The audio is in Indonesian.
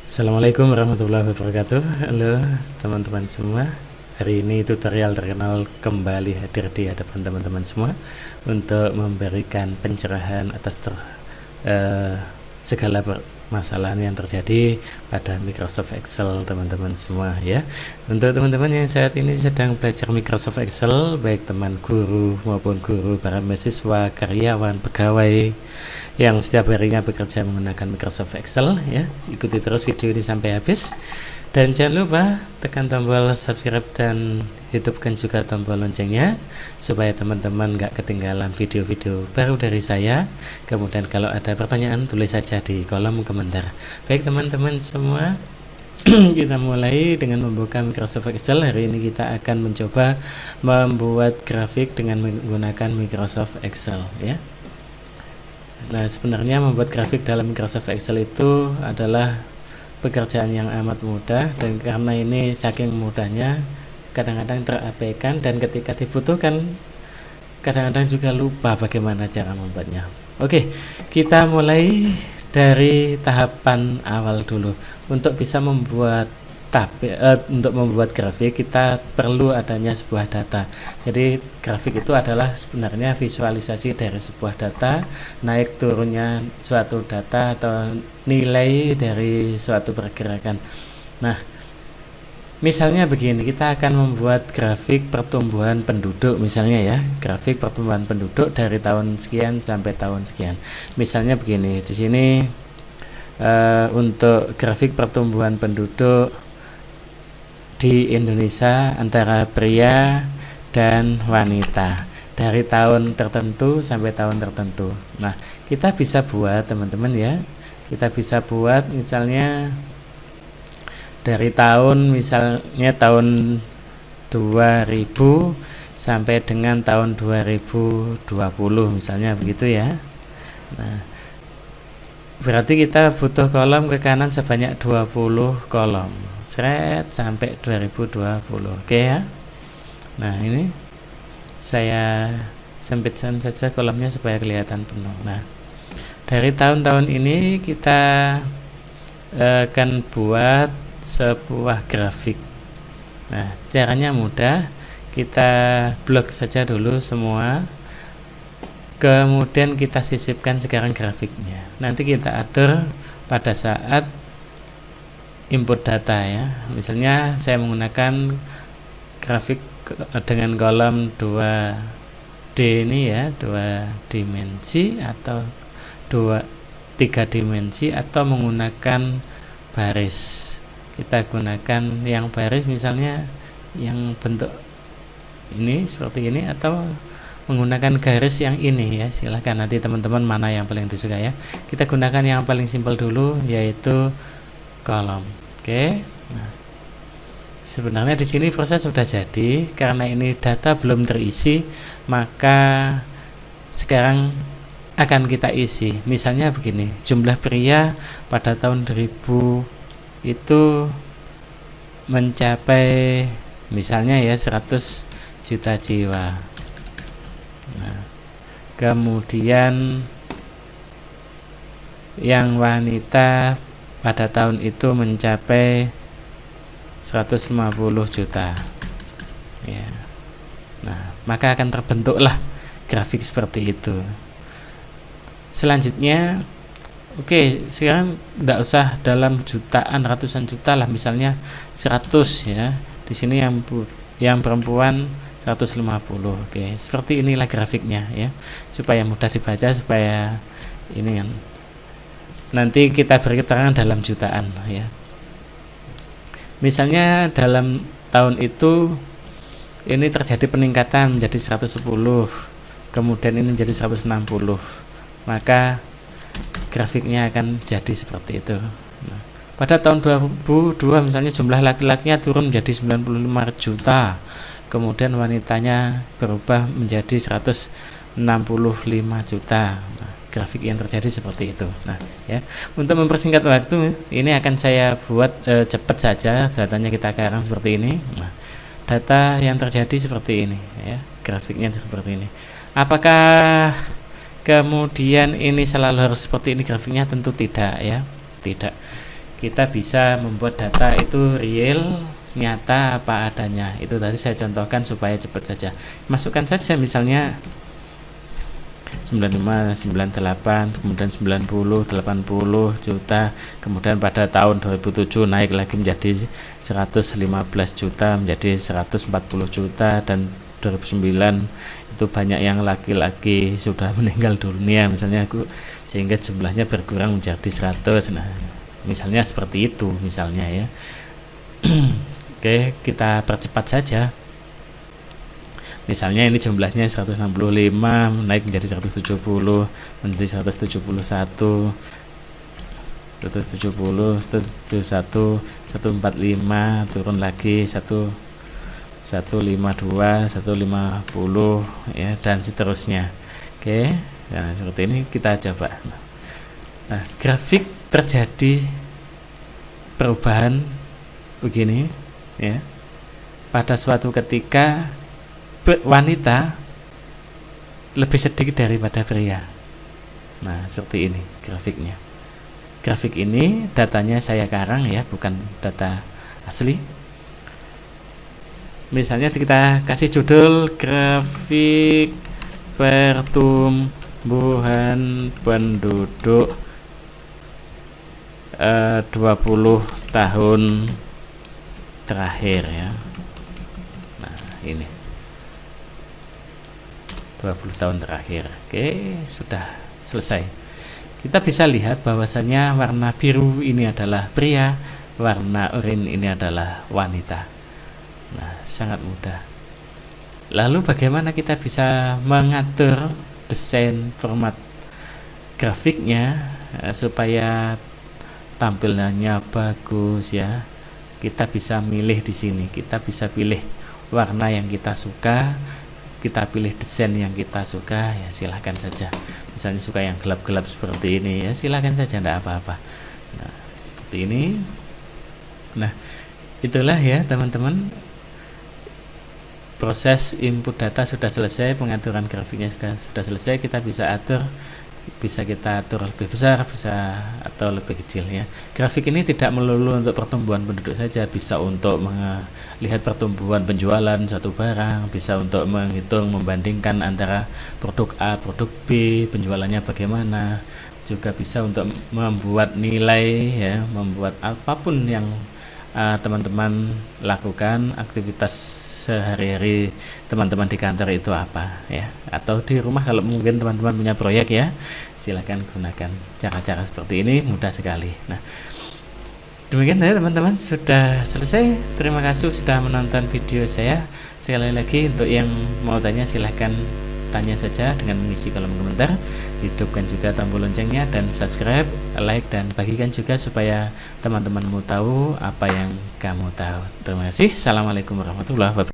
Assalamualaikum warahmatullahi wabarakatuh. Halo teman-teman semua. Hari ini tutorial terkenal kembali hadir di hadapan teman-teman semua untuk memberikan pencerahan atas segala permasalahan yang terjadi pada Microsoft Excel teman-teman semua ya. Untuk teman-teman yang saat ini sedang belajar Microsoft Excel, baik teman guru maupun guru, para mahasiswa, karyawan, pegawai yang setiap harinya bekerja menggunakan Microsoft Excel ya, ikuti terus video ini sampai habis, dan jangan lupa tekan tombol subscribe dan hidupkan juga tombol loncengnya supaya teman-teman gak ketinggalan video-video baru dari saya. Kemudian kalau ada pertanyaan tulis saja di kolom komentar. Baik teman-teman semua, kita mulai dengan membuka Microsoft Excel. Hari ini kita akan mencoba membuat grafik dengan menggunakan Microsoft Excel ya. Nah, sebenarnya membuat grafik dalam Microsoft Excel itu adalah pekerjaan yang amat mudah, dan karena ini saking mudahnya kadang-kadang terabaikan, dan ketika dibutuhkan kadang-kadang juga lupa bagaimana cara membuatnya. Oke, kita mulai dari tahapan awal dulu. Untuk bisa membuat grafik kita perlu adanya sebuah data. Jadi grafik itu adalah sebenarnya visualisasi dari sebuah data, naik turunnya suatu data atau nilai dari suatu pergerakan. Nah, misalnya begini, kita akan membuat grafik pertumbuhan penduduk misalnya ya, grafik pertumbuhan penduduk dari tahun sekian sampai tahun sekian. Misalnya begini, di sini untuk grafik pertumbuhan penduduk di Indonesia antara pria dan wanita dari tahun tertentu sampai tahun tertentu. Nah, kita bisa buat teman-teman ya, kita bisa buat misalnya dari tahun misalnya tahun 2000 sampai dengan tahun 2020 misalnya begitu ya. Nah, berarti kita butuh kolom ke kanan sebanyak 20 kolom sampai 2020. Oke ya. Nah, ini saya sempitkan saja kolomnya supaya kelihatan penuh. Nah, dari tahun-tahun ini kita akan buat sebuah grafik. Nah, caranya mudah. Kita blok saja dulu semua, kemudian kita sisipkan sekarang grafiknya. Nanti kita atur pada saat input data ya. Misalnya saya menggunakan grafik dengan kolom 2D ini ya, 2 dimensi atau 3 dimensi, atau menggunakan baris. Kita gunakan yang baris misalnya yang bentuk ini seperti ini, atau menggunakan garis yang ini ya, silahkan nanti teman-teman mana yang paling disuka ya. Kita gunakan yang paling simpel dulu, yaitu kolom. Oke. Nah, sebenarnya di sini proses sudah jadi, karena ini data belum terisi, maka sekarang akan kita isi. Misalnya begini, jumlah pria pada tahun 2000 itu mencapai misalnya ya 100 juta jiwa. Nah, kemudian yang wanita pada tahun itu mencapai 150 juta ya. Nah, maka akan terbentuklah grafik seperti itu. Selanjutnya, oke, sekarang tidak usah dalam jutaan, ratusan juta lah, misalnya 100 ya. Di sini yang perempuan 150. Oke, seperti inilah grafiknya ya, supaya mudah dibaca, supaya ini kan nanti kita beri keterangan dalam jutaan ya. Misalnya dalam tahun itu ini terjadi peningkatan menjadi 110, kemudian ini menjadi 160, maka grafiknya akan jadi seperti itu. Nah, pada tahun 2002 misalnya jumlah laki-lakinya turun menjadi 95 juta, kemudian wanitanya berubah menjadi 165 juta. Nah, grafik yang terjadi seperti itu. Nah, ya, untuk mempersingkat waktu, ini akan saya buat cepat saja. Datanya kita karang seperti ini. Nah, data yang terjadi seperti ini, ya, grafiknya seperti ini. Apakah kemudian ini selalu harus seperti ini grafiknya? Tentu tidak, ya, tidak. kita bisa membuat data itu real, nyata apa adanya. Itu tadi saya contohkan supaya cepat saja. Masukkan saja misalnya 95, 98, kemudian 90, 80 juta, kemudian pada tahun 2007 naik lagi menjadi 115 juta, menjadi 140 juta, dan 2009 itu banyak yang laki-laki sudah meninggal dunia misalnya, sehingga jumlahnya berkurang menjadi 100. Nah, misalnya seperti itu misalnya ya. Oke, kita percepat saja. Misalnya ini jumlahnya 165 naik menjadi 170, menjadi 171, 170, 171, 145, turun lagi 152, 150 ya, dan seterusnya. Oke, nah seperti ini kita coba. Nah, grafik terjadi perubahan begini ya. Pada suatu ketika wanita lebih sedikit daripada pria. Nah, seperti ini grafiknya. Grafik ini datanya saya karang ya, bukan data asli. Misalnya kita kasih judul grafik pertumbuhan penduduk 20 tahun terakhir ya. Nah, ini 20 tahun terakhir. Oke, sudah selesai. Kita bisa lihat bahwasanya warna biru ini adalah pria, warna oranye ini adalah wanita. Nah, sangat mudah. Lalu bagaimana kita bisa mengatur desain format grafiknya supaya tampilannya bagus ya? Kita bisa milih di sini. Kita bisa pilih warna yang kita suka. Kita pilih desain yang kita suka ya, silahkan saja. Misalnya suka yang gelap-gelap seperti ini ya, silahkan saja, tidak apa-apa. Nah, seperti ini. Nah, itulah ya teman-teman, proses input data sudah selesai, pengaturan grafiknya sudah selesai. Kita bisa atur, bisa kita atur lebih besar, bisa atau lebih kecil ya. Grafik ini tidak melulu untuk pertumbuhan penduduk saja, bisa untuk melihat pertumbuhan penjualan suatu barang, bisa untuk menghitung, membandingkan antara produk A, produk B, penjualannya bagaimana, juga bisa untuk membuat nilai ya, membuat apapun yang teman-teman lakukan, aktivitas sehari-hari teman-teman di kantor itu apa ya, atau di rumah kalau mungkin teman-teman punya proyek ya, silahkan gunakan cara-cara seperti ini, mudah sekali. Nah, demikian ya teman-teman, sudah selesai. Terima kasih sudah menonton video saya. Sekali lagi untuk yang mau tanya silahkan tanya saja dengan mengisi kolom komentar. Hidupkan juga tombol loncengnya dan subscribe, like, dan bagikan juga supaya teman-temanmu tahu apa yang kamu tahu. Terima kasih. Assalamualaikum warahmatullahi wabarakatuh.